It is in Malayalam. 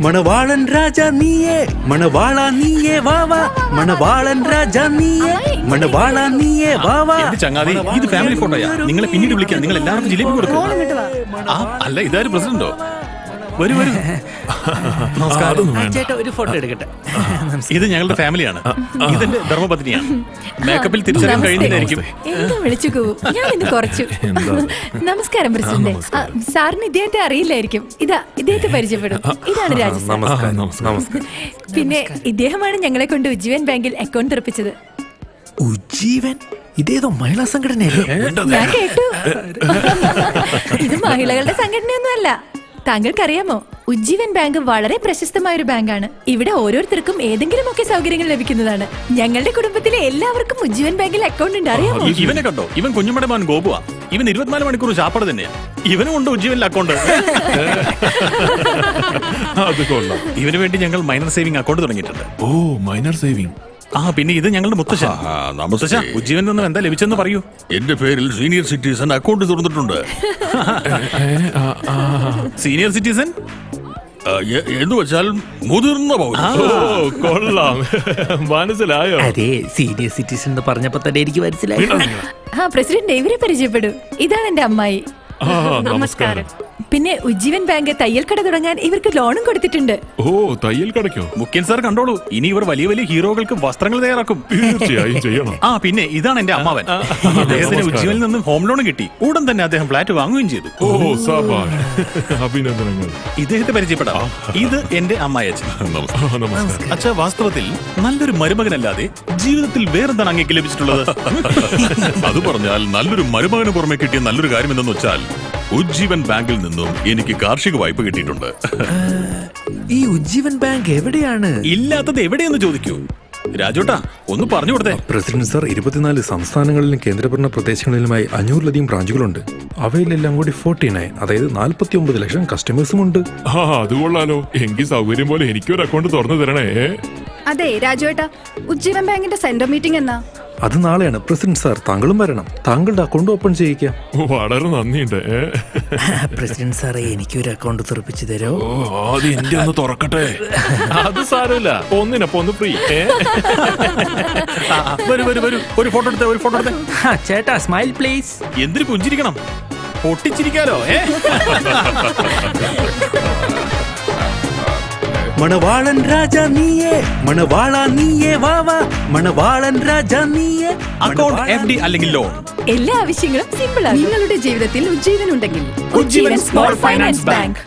മണവാളൻ രാജ നീയേ മണവാള നീയേ വാവാ മണവാളൻ രാജ നീയേ മണവാള നീയേ വാവാ. ചങ്ങാതി, ഇത് ഫാമിലി ഫോട്ടോയാ. നിങ്ങളെ പിന്നീട് വിളിക്കാം. നിങ്ങൾ എല്ലാവർക്കും ജിലേബി കൊടുക്കും. അല്ല, ഇതാരും പ്രസിഡന്റോ? വരൂ വരൂ. ചേട്ടാ ഒരു ഫോട്ടോ എടുക്കട്ടെ. ഇത് ഞങ്ങളുടെ ഫാമിലിയാണ്. ഇതെന്റെ ധർമ്മപത്നിയാണ്. മേക്കപ്പിൽ തിരിച്ചറിയാൻ കഴിയുന്നതായിരിക്കും. എന്താ വിളിച്ചു പോവും? ഞാൻ ഇന്ന് കുറച്ചു. നമസ്കാരം പ്രസിഡന്റ്. സാറിന് ഇദ്ദേഹത്തെ അറിയില്ലായിരിക്കും. ഇദ്ദേഹത്തെ പരിചയപ്പെടും. ഇതാണ് രാജസ്ഥാൻ. പിന്നെ ഇദ്ദേഹമാണ് ഞങ്ങളെ കൊണ്ട് ഉജ്ജീവൻ ബാങ്കിൽ അക്കൗണ്ട് തുറപ്പിച്ചത്. ഉജ്ജീവൻ? ഇതേതോ മഹിളാ സംഘടനയല്ലേ? ഞാൻ കേട്ടു. ഇത് മഹിളകളുടെ സംഘടനയൊന്നും അല്ല. താങ്കൾക്കറിയാമോ, ഉജ്ജീവൻ ബാങ്ക് വളരെ പ്രശസ്തമായ ഒരു ബാങ്കാണ്. ഇവിടെ ഓരോരുത്തർക്കും ഏതെങ്കിലും ഒക്കെ സൗകര്യങ്ങൾ ലഭിക്കുന്നതാണ്. ഞങ്ങളുടെ കുടുംബത്തിലെ എല്ലാവർക്കും ഉജ്ജീവൻ ബാങ്കിൽ അക്കൗണ്ട് ഉണ്ട്. അറിയാമോ? ഇവനെ കണ്ടോ? ഇവൻ കുഞ്ഞുമട മോൻ ഗോപുവാ. ഇവൻ 24 മണിക്കൂർ ചാപ്പാട് തന്നെയാ. ഇവനും ഉണ്ട് ഉജ്ജീവനിൽ അക്കൗണ്ട്. ഇവന് വേണ്ടി ഞങ്ങൾ മൈനർ സേവിംഗ് അക്കൗണ്ട് തുടങ്ങിയിട്ടുണ്ട്. ഓ, മൈനർ സേവിംഗ്. പിന്നെ ഇത് ഞങ്ങളുടെ മുത്തശ്ശൻ. ഉജ്ജീവനിൽ നിന്നും എന്താ ലഭിച്ചെന്ന് പറയൂ. എന്റെ പേരിൽ സീനിയർ സിറ്റിസൺ അക്കൗണ്ട് തുറന്നിട്ടുണ്ട്. സീനിയർ സിറ്റിസൺ എന്ന് വെച്ചാൽ മുതിർന്ന പൗരൻ. കൊള്ളാം, മനസ്സിലായോ? അതെ, സീനിയർ സിറ്റിസൺ എന്ന് പറഞ്ഞപ്പോ തന്നെ എനിക്ക് മനസ്സിലായി. പ്രസിഡന്റ്, ഇവരെ പരിചയപ്പെടൂ. ഇതാണ് എന്റെ അമ്മായി. നമസ്കാരം. പിന്നെ ഉജ്ജീവൻ ബാങ്ക് തയ്യൽ കട തുടങ്ങാൻ ഇവർക്ക് ലോണും കൊടുത്തിട്ടുണ്ട്. ഓ, തയ്യൽ കടയ്ക്കോ? മുഖ്യൻ സാർ കണ്ടോളൂ. ഇനി ഇവർ വലിയ വലിയ ഹീറോകൾക്ക് വസ്ത്രങ്ങൾ തയ്യാറാക്കും. തീർച്ചയായും ചെയ്യണം. പിന്നെ ഇതാണ് എന്റെ അമ്മാവൻ. അദ്ദേഹത്തിന് ഉജ്ജീവനിൽ നിന്നും ഹോം ലോൺ കിട്ടി. ഉടൻ തന്നെ അദ്ദേഹം ഫ്ലാറ്റ് വാങ്ങുകയും ചെയ്തു. ഓ, സാബാഷ്, അഭിനന്ദനങ്ങൾ. ഇദ്ദേഹത്തെ പരിചയപ്പെടാം. ഇത് എന്റെ അമ്മായച്ചൻ. നമസ്കാരം. അച്ഛാ, വാസ്തവത്തിൽ നല്ലൊരു മരുമകനല്ലാതെ ജീവിതത്തിൽ വേറെന്താണ് അങ്ങേക്ക് ലഭിച്ചിട്ടുള്ളത്? അത് പറഞ്ഞാൽ നല്ലൊരു മരുമകന് പുറമെ കിട്ടിയ നല്ലൊരു കാര്യം എന്തെന്ന് വെച്ചാൽ ഉജ്ജീവൻ ബാങ്കിൽ നിന്നും എനിക്ക് കാർഷിക വായ്പ കിട്ടിയിട്ടുണ്ട്. ഈ ഉജ്ജീവൻ ബാങ്ക് എവിടെയാണ്? ഇല്ലാത്തത് എവിടെയെന്ന് ചോദിക്കൂ. രാജോട്ടാ, ഒന്ന് പറഞ്ഞു കൊടുത്തേ. പ്രസിഡന്റ് സാർ, 24 സംസ്ഥാനങ്ങളിലും കേന്ദ്രഭരണ പ്രദേശങ്ങളിലുമായി 500-ലധികം ബ്രാഞ്ചുകളുണ്ട്. അവയിലെല്ലാം കൂടി 49, അതായത് 49 ലക്ഷം കസ്റ്റമേഴ്സും ഉണ്ട്. അത് കൊള്ളാലോ. എങ്കിൽ സൗകര്യം പോലെ എനിക്കൊരു അക്കൗണ്ട് തുറന്നു തരണേ. അതെ രാജുവേട്ടാ, ഉജ്ജീവൻ ബാങ്കിന്റെ സെന്റർ മീറ്റിംഗ് എന്നാ? അത് നാളെയാണ്. പ്രസിഡന്റ് സാർ, താങ്കളും വരണം. താങ്കളുടെ അക്കൗണ്ട് ഓപ്പൺ ചെയ്യിക്കാം. വളരെ നന്ദിയുണ്ട്. പ്രസിഡന്റ് സാറേ, എനിക്കൊരു അക്കൗണ്ട് തുറപ്പിച്ചു തരോ? അത് എന്റെ ഒന്ന് തുറക്കട്ടെ. അത് സാരമില്ല, ഒന്നിനൊപ്പം ഒന്ന് ഫ്രീ. വരൂ വരൂ വരൂ, ഒരു ഫോട്ടോ എടുത്തേ, ഒരു ഫോട്ടോ എടുത്തേ. ചേട്ടാ, സ്മൈൽ പ്ലീസ്. എന്തിനു പുഞ്ചിരിക്കണം? പൊട്ടിച്ചിരിക്കാലോ. മണവാളൻ രാജ നീയേ മണവാള നീയേ വാവാ മണവാളൻ രാജ നീയേ. അക്കൗണ്ട്, FD അല്ലെങ്കിൽ ലോൺ, എല്ലാ ആവശ്യങ്ങളും സിമ്പിൾ ആണ്. നിങ്ങളുടെ ജീവിതത്തിൽ ഉജ്ജീവൻ ഉണ്ടെങ്കിൽ ഉജ്ജീവൻ സ്മോൾ ഫൈനാൻസ് ബാങ്ക്.